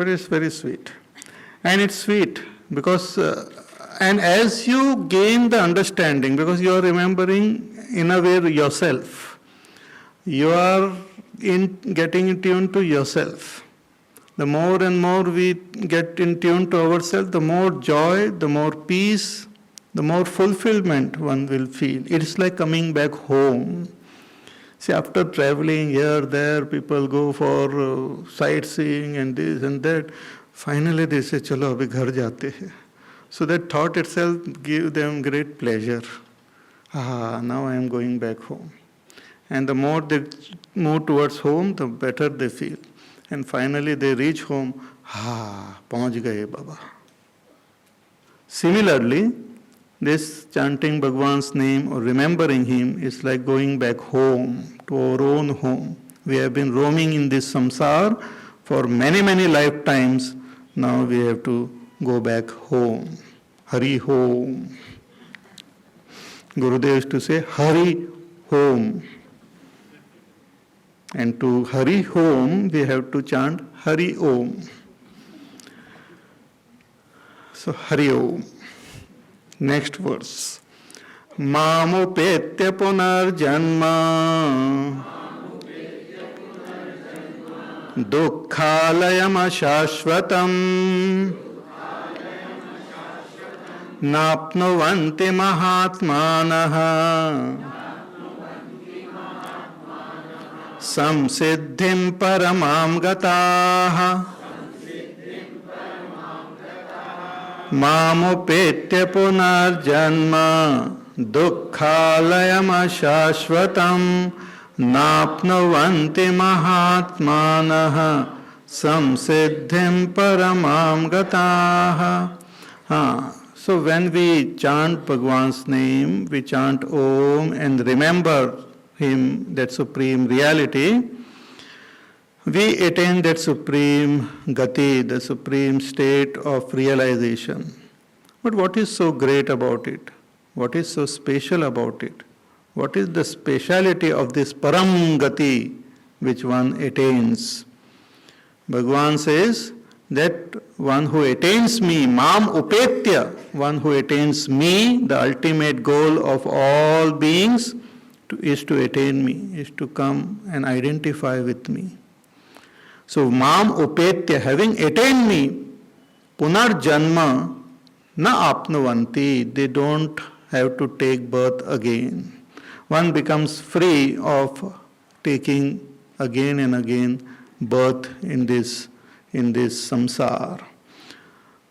but it's very sweet. And it's sweet because, and as you gain the understanding, because you are remembering in a way yourself, you are getting in tune to yourself. The more and more we get in tune to ourselves, the more joy, the more peace, the more fulfillment one will feel. It's like coming back home. See, after traveling here, there, people go for sightseeing and this and that. Finally, they say, "Chalo, abhi ghar jate hai." So that thought itself gives them great pleasure. Now I am going back home. And the more they move towards home, the better they feel. And finally, they reach home. Pahunch gaye Baba. Similarly, this chanting Bhagwan's name or remembering him is like going back home, to our own home. We have been roaming in this samsara for many, many lifetimes. Now we have to go back home. Hari home. Gurudev used to say, Hari home. And to Hari home, we have to chant Hari Om. So Hari Om. Next verse. Mamupetya punarjanma dukkhalayam ashashvatam napnuvanti mahatmanaha samsiddhim paramam gataha mamupetya punarjanma dukkhalayam ashashvatam napnuvanti mahatmanaha samsiddhim paramam gataha. So when we chant Bhagwan's name, we chant Om and remember him, that supreme reality, we attain that supreme gati, the supreme state of realization. But what is so great about it? What is so special about it? What is the speciality of this param gati which one attains? Bhagwan says that one who attains me, mam upetya, one who attains me, the ultimate goal of all beings, is to attain me, is to come and identify with me. So, mam upetya, having attained me, punarjanma na apnuvanti, they don't have to take birth again. One becomes free of taking again and again birth in this samsara.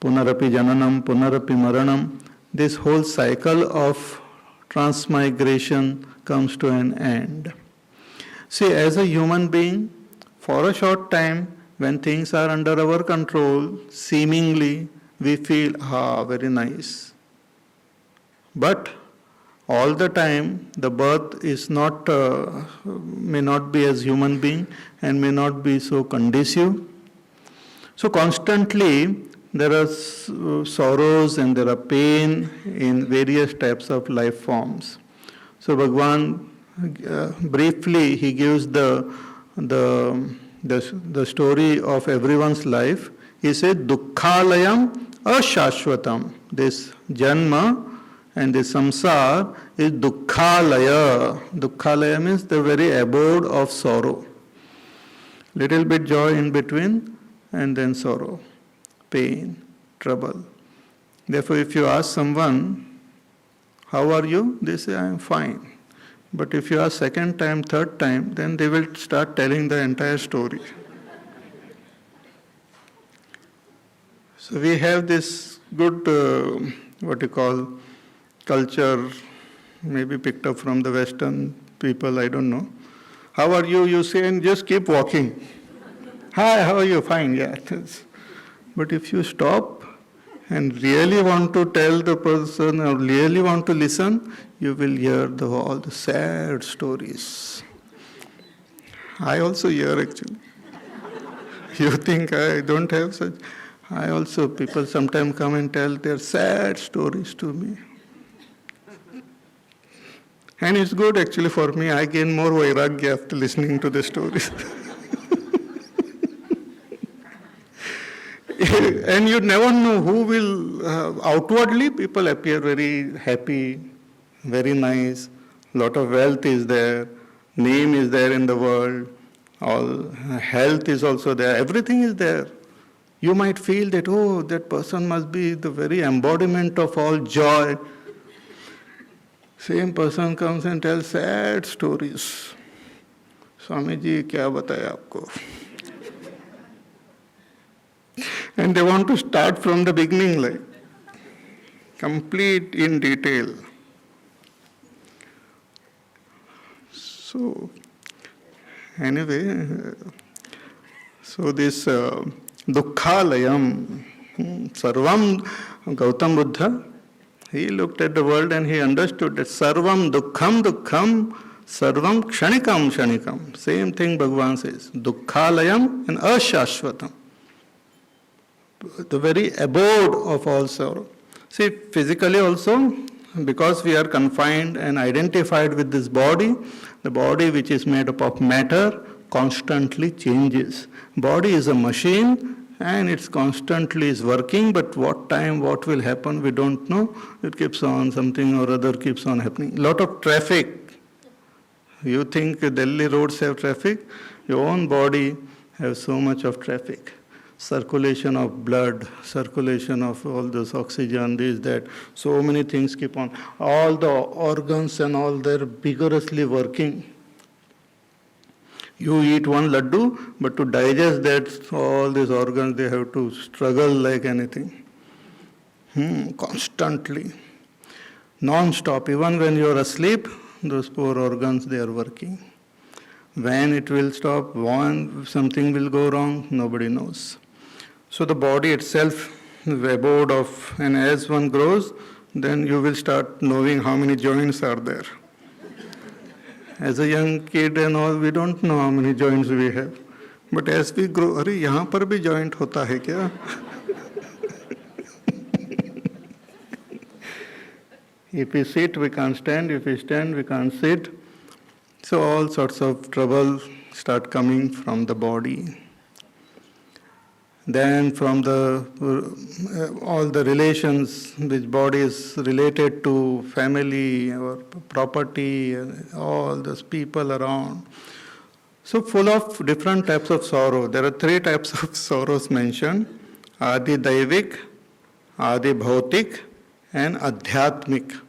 Punarapi jananam, punarapi maranam, this whole cycle of transmigration comes to an end. See, as a human being, for a short time, when things are under our control, seemingly we feel, very nice. But all the time, the birth is not, may not be as human being and may not be so conducive. So constantly, there are sorrows and there are pain in various types of life forms. So Bhagwan, briefly, he gives the story of everyone's life. He said, dukkhalayam ashashvatam. This janma and this samsara is dukkhalaya. Dukkhalaya means the very abode of sorrow. Little bit joy in between and then sorrow, pain, trouble. Therefore, if you ask someone, how are you? They say, I am fine. But if you ask second time, third time, then they will start telling the entire story. So we have this good, culture, maybe picked up from the Western people, I don't know. How are you? You say, and just keep walking. Hi, how are you? Fine, yeah. But if you stop and really want to tell the person or really want to listen, you will hear all the sad stories. I also hear actually. You think I don't have such? I also, people sometimes come and tell their sad stories to me. And it's good actually for me. I gain more vairagya after listening to the stories. And you never know who will, outwardly people appear very happy, very nice, lot of wealth is there, name is there in the world, all health is also there, everything is there. You might feel that, oh, that person must be the very embodiment of all joy. Same person comes and tells sad stories. Swami ji, kya bataya aapko? And they want to start from the beginning, like complete in detail. So, anyway, so this dukkhalayam, sarvam, Gautam Buddha, he looked at the world and he understood that sarvam dukkham dukkham, sarvam kshanikam kshanikam. Same thing Bhagavan says, dukkhalayam and ashashvatam. The very abode of all sorrow. See, physically also, because we are confined and identified with this body, the body which is made up of matter constantly changes. Body is a machine and it's constantly is working, but what time, what will happen, we don't know. It keeps on, something or other keeps on happening. Lot of traffic. You think Delhi roads have traffic? Your own body has so much of traffic. Circulation of blood, circulation of all this oxygen, this, that, so many things keep on. All the organs and all, they're vigorously working. You eat one laddu, but to digest that, all these organs, they have to struggle like anything. Constantly. Non-stop. Even when you are asleep, those poor organs, they are working. When it will stop, when something will go wrong, nobody knows. So the body itself is the abode of, and as one grows, then you will start knowing how many joints are there. As a young kid and all, we don't know how many joints we have. But as we grow, अरे यहाँ पर भी joint होता है क्या? If we sit, we can't stand. If we stand, we can't sit. So all sorts of trouble start coming from the body. Then from the all the relations which body is related to, family or property, all those people around. So full of different types of sorrow. There are 3 types of sorrows mentioned: Adi Daivik, Adi Bhautik, and Adhyatmik.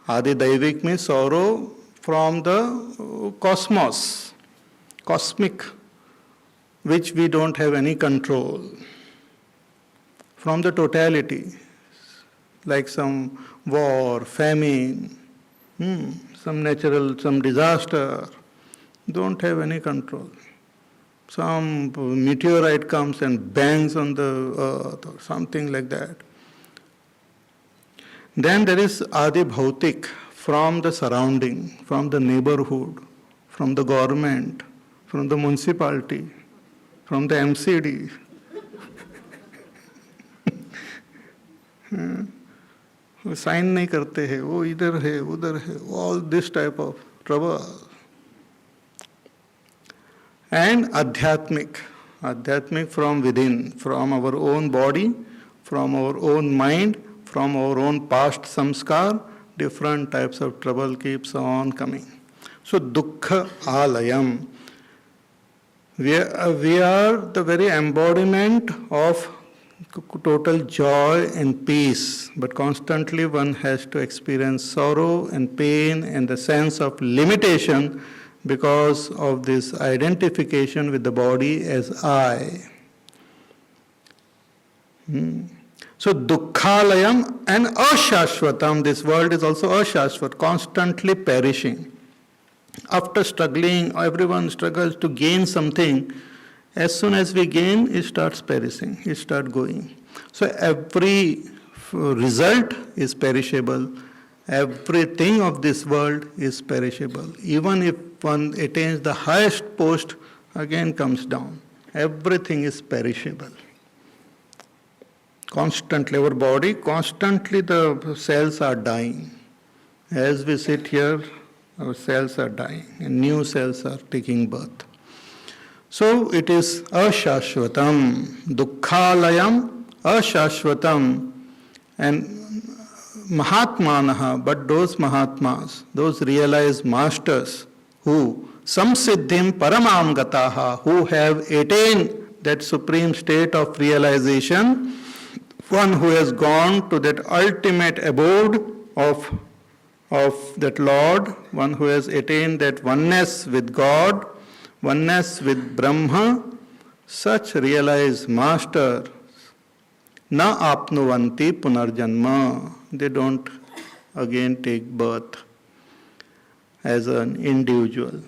Adi Daivik means sorrow from the cosmos, cosmic, which we don't have any control. From the totality, like some war, famine, some natural, some disaster, don't have any control. Some meteorite comes and bangs on the earth or something like that. Then there is Adi Bhautik, from the surrounding, from the neighborhood, from the government, from the municipality, from the MCD. Sign नहीं करते हैं, वो इधर है, उधर है, all this type of trouble. And Adhyatmic from within, from our own body, from our own mind, from our own past samskar, different types of trouble keeps on coming. So dukkha alayam. We are the very embodiment of total joy and peace, but constantly one has to experience sorrow and pain and the sense of limitation because of this identification with the body as I. So dukkhalayam and ashashvatam, this world is also ashashvat, constantly perishing. After struggling, everyone struggles to gain something. As soon as we gain, it starts perishing, it starts going. So every result is perishable. Everything of this world is perishable. Even if one attains the highest post, again comes down. Everything is perishable. Constantly, our body, constantly the cells are dying. As we sit here, our cells are dying and new cells are taking birth. So it is ashashvatam, dukkhalayam ashashvatam, and mahatmanaha, but those mahatmas, those realized masters who samsiddhim paramam gataha, who have attained that supreme state of realization, one who has gone to that ultimate abode of that Lord, one who has attained that oneness with God, oneness with Brahma, such realized master, na apnuvanti punarjanma, they don't again take birth as an individual.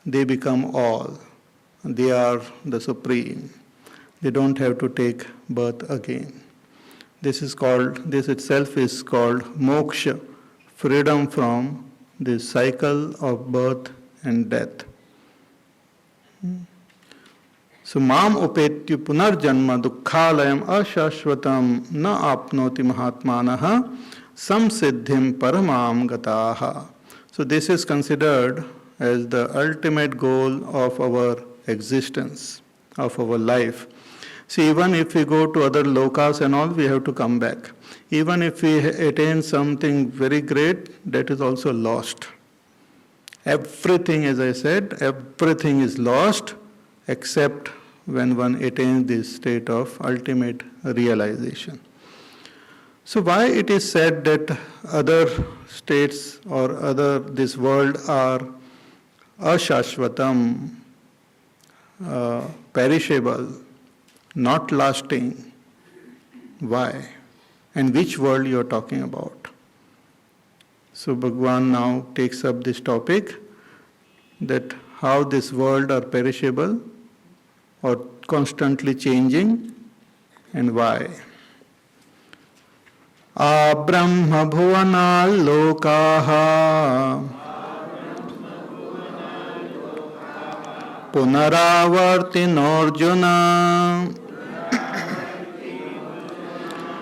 They become all. They are the supreme. They don't have to take birth again. This itself is called moksha, freedom from this cycle of birth and death. So, mam upetyu punarjanma dukkhalayam ashashvatam na apnoti mahatmanaha samsiddhim paramam gataha. So, this is considered as the ultimate goal of our existence, of our life. See, even if we go to other lokas and all, we have to come back. Even if we attain something very great, that is also lost. Everything, as I said, everything is lost except when one attains this state of ultimate realization. So why it is said that other states or this world are ashashvatam, perishable, not lasting? Why? And which world you are talking about? So Bhagavan now takes up this topic, that how this world are perishable or constantly changing, and why. Abrahma bhuvana lokaha punaravartinorjuna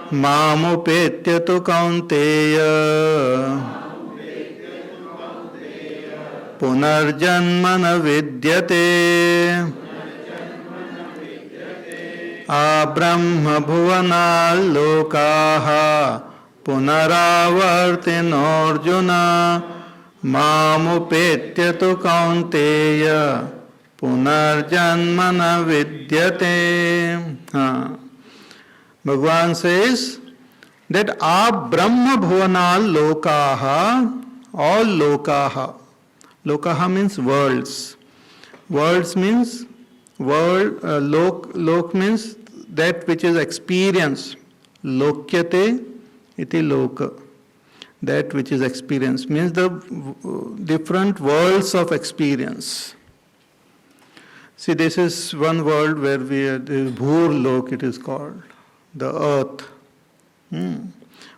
mamupetya tu kaunteya punarjanmana vidyate. Abrahma bhuvana lokaha punaravartinorjuna mamupetya tu kaunteya punarjanmana vidyate. Bhagavan says that Brahma bhuvana lokaha, all lokaha. Lokaha means worlds. Worlds means world. Lok means that which is experience. Lokyate iti loka. That which is experience means the different worlds of experience. See, this is one world where Bhur Lok it is called, the earth.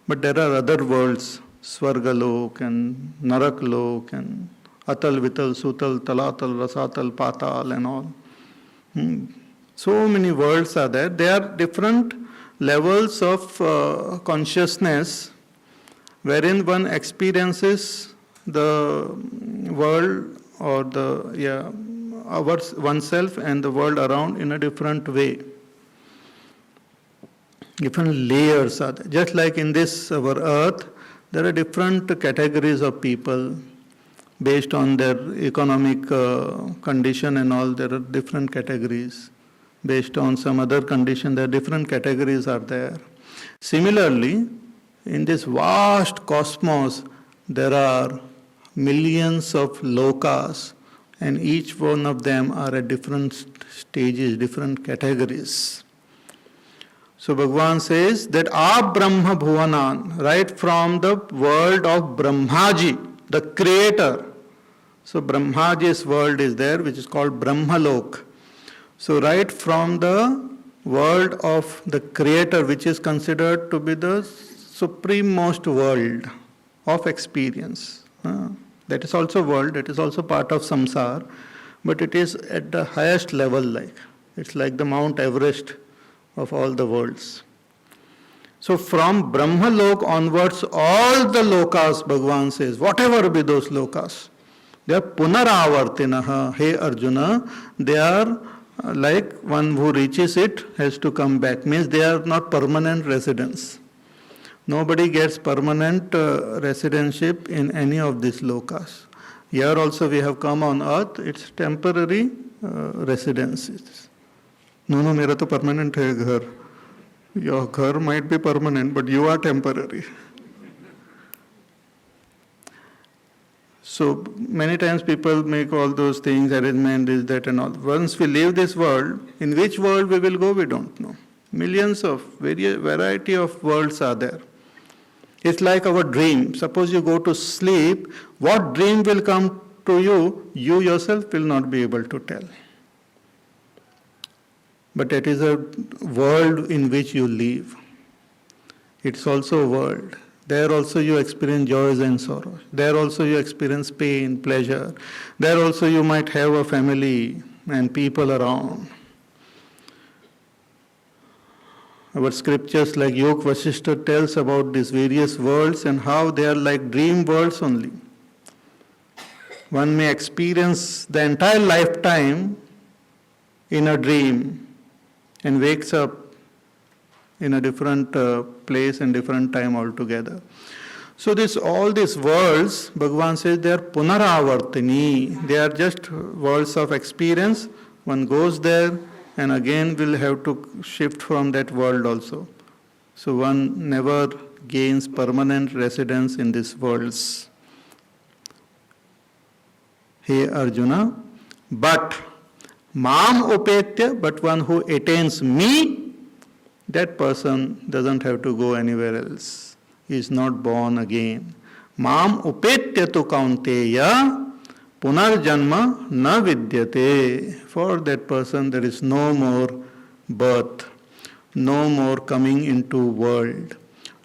But there are other worlds, Swargalok and Naraklok and Atal, Vital, Sutal, Talatal, Rasatal, Patal and all. So many worlds are there. They are different levels of consciousness wherein one experiences the world or oneself and the world around in a different way. Different layers are there. Just like in this, our earth, there are different categories of people based on their economic condition and all. There are different categories. Based on some other condition, there are different categories are there. Similarly, in this vast cosmos, there are millions of lokas, and each one of them are at different stages, different categories. So Bhagavan says that Brahma bhuvanan, right from the world of Brahmaji, the creator. So Brahmaji's world is there, which is called Brahmalok. So right from the world of the creator, which is considered to be the supremost world of experience. That is also world, it is also part of samsara, but it is at the highest level, it's like the Mount Everest of all the worlds. So from Brahmalok onwards, all the lokas, Bhagavan says, whatever be those lokas, they are punaravartinaha. Hey Arjuna, they are like one who reaches it has to come back. Means they are not permanent residents. Nobody gets permanent residenship in any of these lokas. Here also we have come on earth, it's temporary residences. No, मेरा तो permanent है घर. Your घर might be permanent, but you are temporary. So many times people make all those things, arrangement, this, that and all. Once we leave this world, in which world we will go, we don't know. Millions of variety of worlds are there. It's like our dream. Suppose you go to sleep, what dream will come to you, you yourself will not be able to tell. But it is a world in which you live. It's also a world. There also you experience joys and sorrows. There also you experience pain, pleasure. There also you might have a family and people around. Our scriptures like Yoga Vasishtha tells about these various worlds and how they are like dream worlds only. One may experience the entire lifetime in a dream and wakes up in a different place and different time altogether. So all these worlds, Bhagavan says, they are punaravartini. They are just worlds of experience. One goes there and again will have to shift from that world also. So one never gains permanent residence in these worlds. Hey Arjuna, but Mam upetya, but one who attains me, that person doesn't have to go anywhere else. He is not born again. Mam upetya tu kaunteya punarjanma na vidyate. For that person there is no more birth, no more coming into world,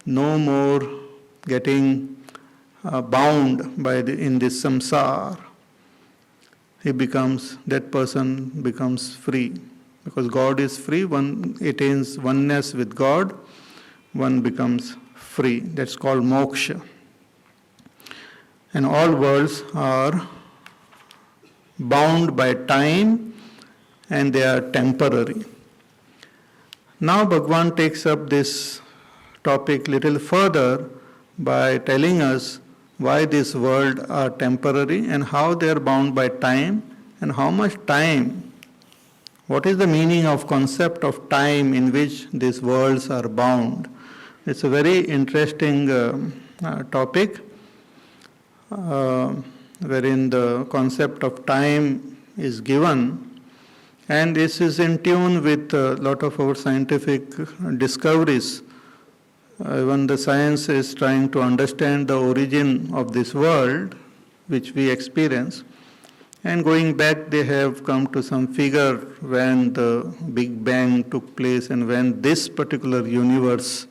no more getting bound in this samsara. That person becomes free. Because God is free, one attains oneness with God, one becomes free. That's called moksha. And all worlds are bound by time and they are temporary. Now Bhagavan takes up this topic little further by telling us why these worlds are temporary and how they are bound by time and how much time. What is the meaning of concept of time in which these worlds are bound? It's a very interesting topic wherein the concept of time is given, and this is in tune with a lot of our scientific discoveries. Even the science is trying to understand the origin of this world which we experience. And going back, they have come to some figure when the Big Bang took place and when this particular universe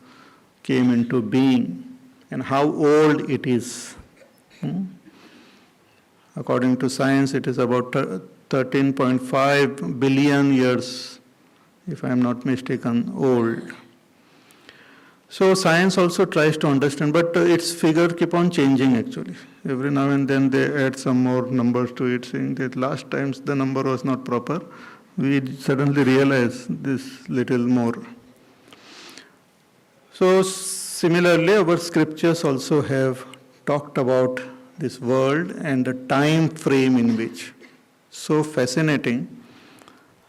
came into being and how old it is. According to science, it is about 13.5 billion years, if I am not mistaken, old. So science also tries to understand, but its figure keep on changing actually. Every now and then they add some more numbers to it, saying that last times the number was not proper. We suddenly realize this little more. So similarly, our scriptures also have talked about this world and the time frame in which. So fascinating.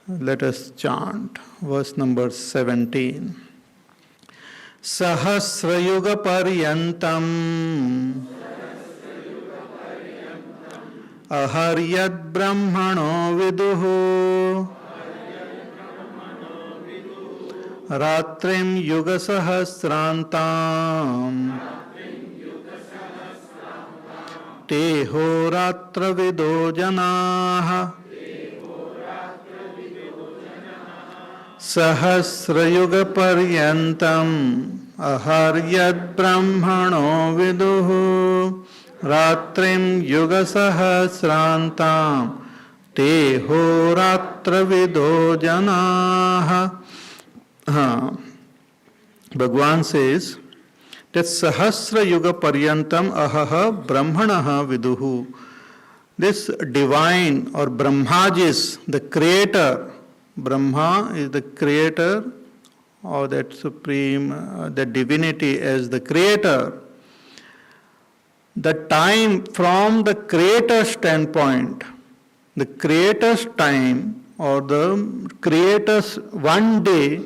Let us chant verse number 17. Sahasrayuga paryantam aharyad brahmano viduhu ratrim yuga sahasrantam teho ratra vido janaha Sahasrayuga paryantam aharyad brahmano viduhu ratrim yuga sahasrantam teho ratra vido janaha. Bhagavan says that Sahasra Yuga Paryantam Ahaha Brahmanaha Viduhu. This divine or Brahmajis, the creator Brahma is the creator, or that supreme, the divinity as the creator. The time from the creator's standpoint, the creator's time or the creator's one day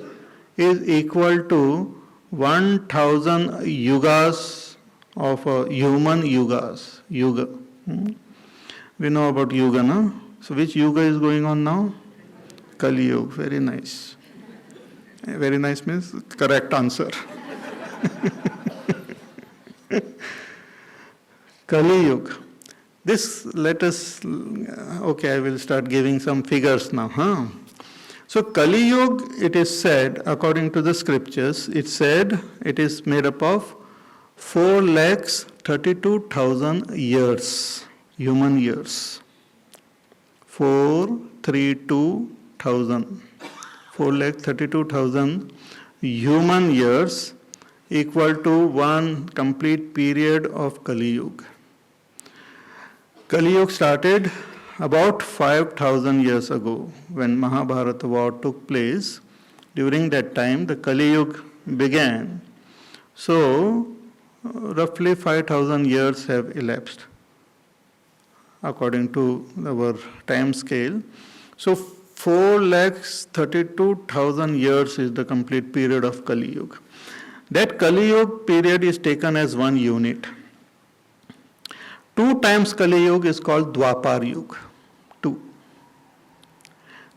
is equal to 1000 yugas of human yugas. Yuga. We know about yuga, no? So which yuga is going on now? Kali Yuga. Very nice. Very nice means correct answer. Kali Yuga. This, let us, okay, I will start giving some figures now. So Kali Yuga, it is said, according to the scriptures, it said it is made up of 4,32,000 years, human years. 432,000. 4,32,000 human years equal to one complete period of Kali Yuga. Kali Yuga started about 5,000 years ago when Mahabharata war took place. During that time, the Kali Yuga began. So, roughly 5,000 years have elapsed according to our time scale. So, 4,32,000 years is the complete period of Kali Yuga. That Kali Yuga period is taken as one unit. 2 times Kali Yuga is called Dwapar Yuga. 2.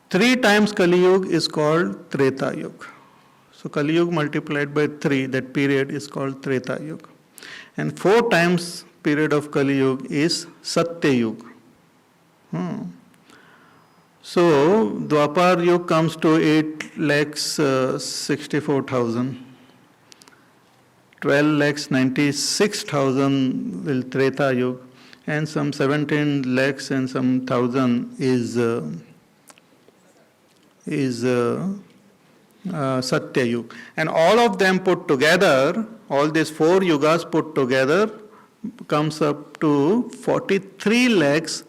3 times Kali Yuga is called Treta Yuga. So Kali Yuga multiplied by 3, that period is called Treta Yuga. And 4 times period of Kali Yuga is Satya Yuga. So Dwapar Yuga comes to 8,64,000. 12,96,000 will Treta Yuga, and some 17 lakhs and some thousand is Satya Yuga. And all of them put together, all these 4 yugas put together, comes up to 43 lakhs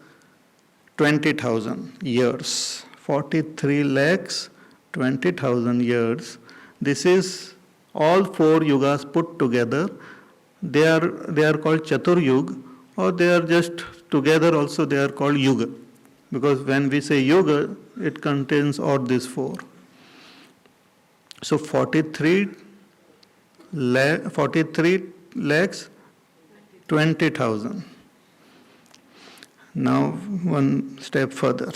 20,000 years. 43 lakhs 20,000 years. This is all 4 yugas put together. They are called Chatur Yuga, or they are just together also they are called Yuga. Because when we say Yuga, it contains all these 4. So 43 lakhs 20,000. Now one step further.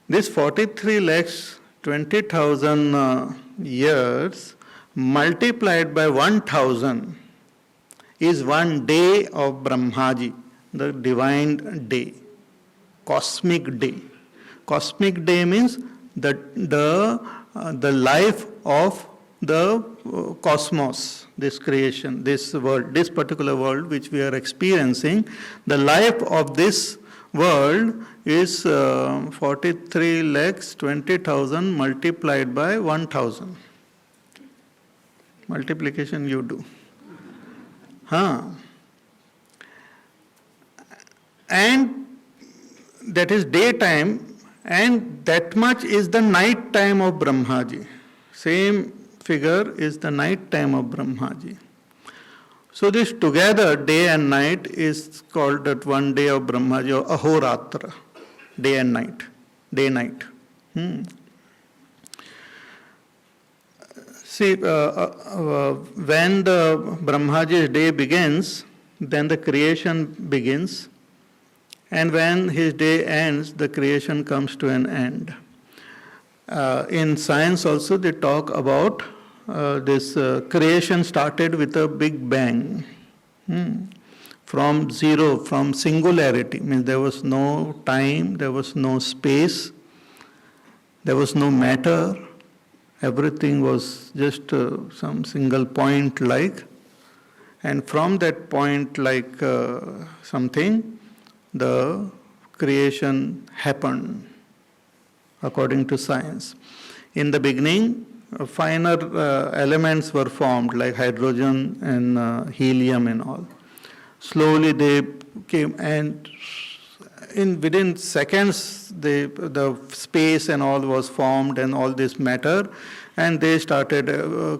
This 43 lakhs 20,000 years multiplied by 1,000 is one day of Brahmaji, the divine day, cosmic day. Cosmic day means the life of the cosmos, this creation, this world, this particular world which we are experiencing. The life of this world is 43 lakhs 20,000 multiplied by 1,000. Multiplication you do. And that is daytime, and that much is the night time of Brahmaji. Same figure is the night time of Brahmaji. So this together, day and night, is called that one day of Brahmaji, or Ahoratra, day and night, day-night. See, when the Brahmaji's day begins, then the creation begins, and when his day ends, the creation comes to an end. In science also they talk about this creation started with a big bang. From zero, from singularity, means there was no time, there was no space, there was no matter. Everything was just some single point like, and from that point like something, the creation happened according to science. In the beginning, finer elements were formed like hydrogen and helium and all. Slowly they came, and within seconds, the space and all was formed and all this matter, and they started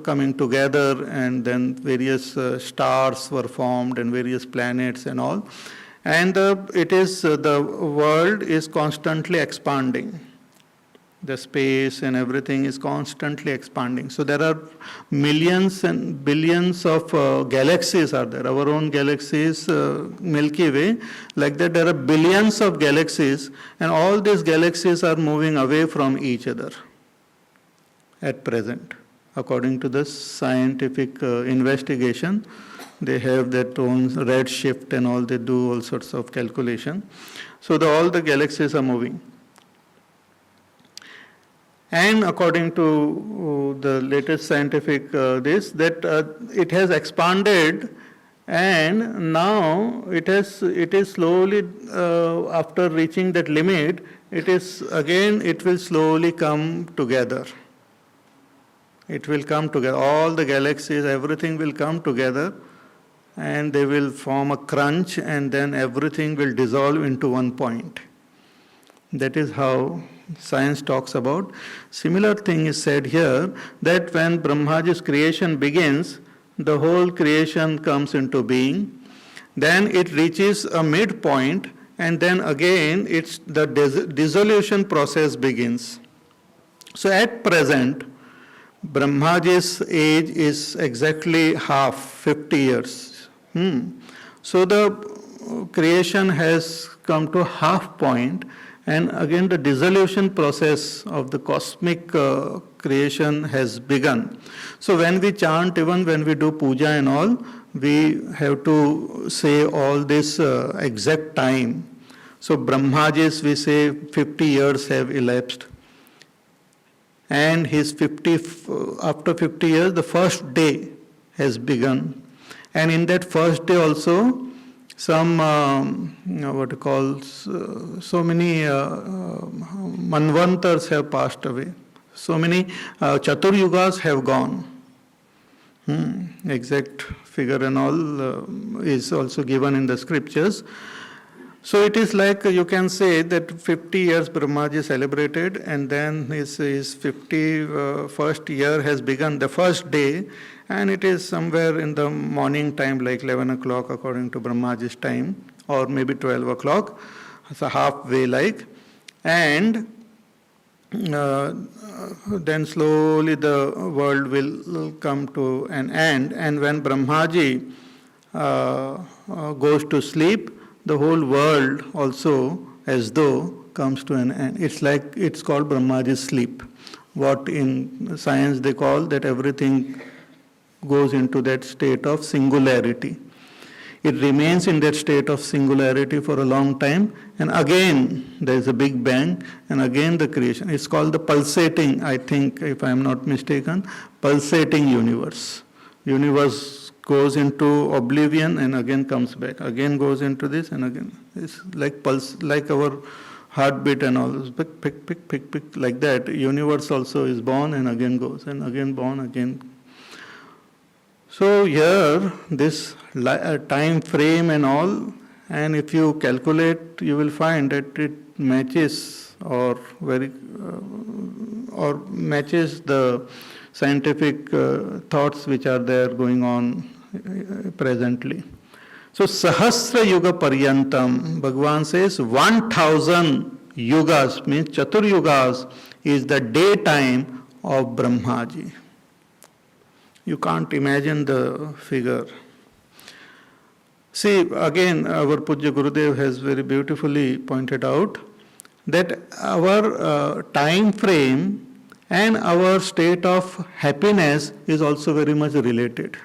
coming together, and then various stars were formed and various planets and all. And the world is constantly expanding. The space and everything is constantly expanding. So there are millions and billions of galaxies are there. Our own galaxies, Milky Way, like that there are billions of galaxies, and all these galaxies are moving away from each other at present. According to the scientific investigation, they have their own redshift and all, they do all sorts of calculation. So all the galaxies are moving. And according to the latest scientific it has expanded, and now it is slowly after reaching that limit, it will slowly come together. It will come together. All the galaxies, everything will come together, and they will form a crunch, and then everything will dissolve into one point. That is how science talks about. Similar thing is said here, that when Brahmaji's creation begins, the whole creation comes into being. Then it reaches a midpoint, and then again the dissolution process begins. So at present, Brahmaji's age is exactly half, 50 years. So the creation has come to half point, and again the dissolution process of the cosmic creation has begun. So when we chant, even when we do puja and all, we have to say all this exact time. So Brahmaji's, we say 50 years have elapsed. And after 50 years, the first day has begun. And in that first day also, some, so many manvantars have passed away. So many chaturyugas have gone. Exact figure and all is also given in the scriptures. So it is like you can say that 50 years Brahmaji celebrated, and then his 51st year has begun, the first day, and it is somewhere in the morning time, like 11 o'clock according to Brahmaji's time, or maybe 12 o'clock, so halfway like. And then slowly the world will come to an end, and when Brahmaji goes to sleep, the whole world also as though comes to an end. It's called Brahmaji's sleep. What in science they call that everything goes into that state of singularity. It remains in that state of singularity for a long time, and again there is a big bang, and again the creation. It's called the pulsating, I think, if I am not mistaken, pulsating universe. Universe goes into oblivion and again comes back, again goes into this and again. It's like pulse, like our heartbeat and all this, pick, like that. Universe also is born and again goes, and again born, again. So here, this time frame and all, and if you calculate, you will find that it matches or matches the scientific thoughts which are there going on presently. So Sahasra Yuga Paryantam, Bhagavan says 1000 yugas, means Chatur Yugas, is the daytime of Brahmaji. You can't imagine the figure. See, again, our Pujya Gurudev has very beautifully pointed out that our time frame and our state of happiness is also very much related.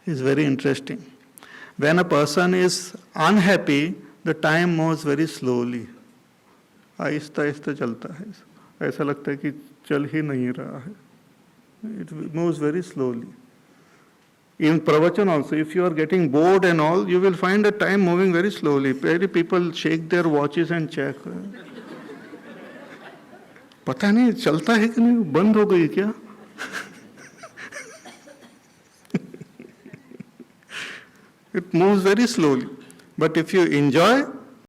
It's very interesting. When a person is unhappy, the time moves very slowly. Aahista Aahista चलता है, ऐसा लगता है कि चल ही नहीं रहा है. It moves very slowly. In pravachan also, if you are getting bored and all, you will find the time moving very slowly. Many people shake their watches and check. पता नहीं चलता है कि नहीं, बंद हो गई क्या? It moves very slowly. But if you enjoy,